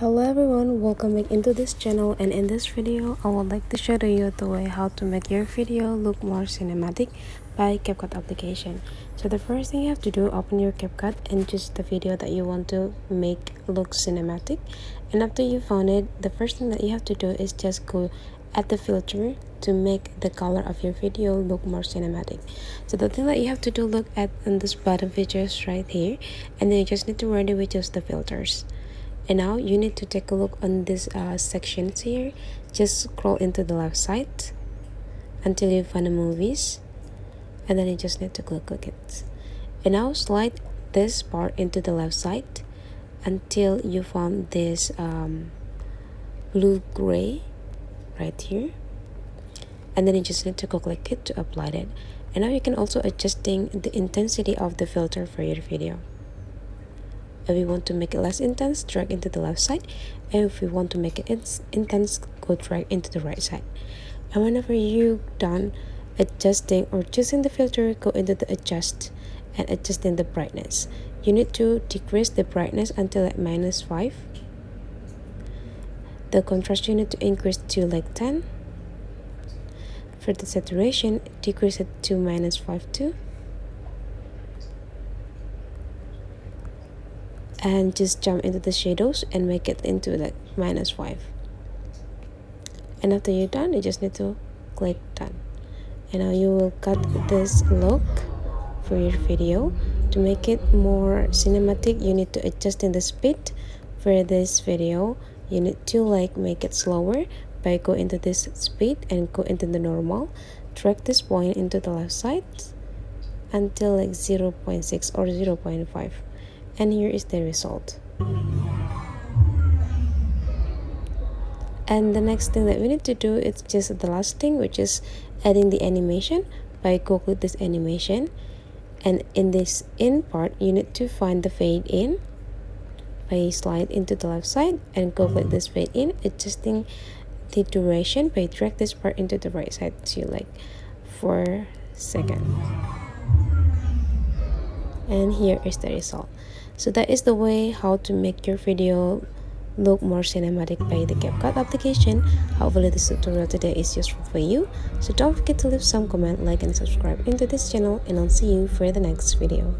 Hello everyone, welcome back into this channel, and in this video I would like to show you the way how to make your video look more cinematic by CapCut application. So the first thing you have to do, open your CapCut and choose the video that you want to make look cinematic. And after you found it, the first thing that you have to do is just go add the filter to make the color of your video look more cinematic. So the thing that you have to do, look at in this bottom features right here, and then you just need to randomly choose the filters. And now you need to take a look on this sections here. Just scroll into the left side until you find the movies, and then you just need to click it. And now slide this part into the left side until you found this blue gray right here, and then you just need to click it to apply it. And now you can also adjusting the intensity of the filter for your video. If you want to make it less intense, drag into the left side, and if you want to make it intense, go drag into the right side. And whenever you're done adjusting or choosing the filter, go into the adjust and adjusting the brightness. You need to decrease the brightness until like -5. The contrast you need to increase to like 10. For the saturation, decrease it to -5 too. And just jump into the shadows and make it into like -5. And after you're done, you just need to click done. And now you will cut this look for your video. To make it more cinematic, you need to adjust in the speed for this video. You need to like make it slower by go into this speed and go into the normal. Drag this point into the left side until like 0.6 or 0.5. And here is the result. And the next thing that we need to do is just the last thing, which is adding the animation. By go click this animation, and in this in part you need to find the fade in by slide into the left side and go click this fade in, adjusting the duration by drag this part into the right side to like 4 seconds. And here is the result. So that is the way how to make your video look more cinematic by the CapCut application. Hopefully this tutorial today is useful for you. So don't forget to leave some comment, like and subscribe into this channel, and I'll see you for the next video.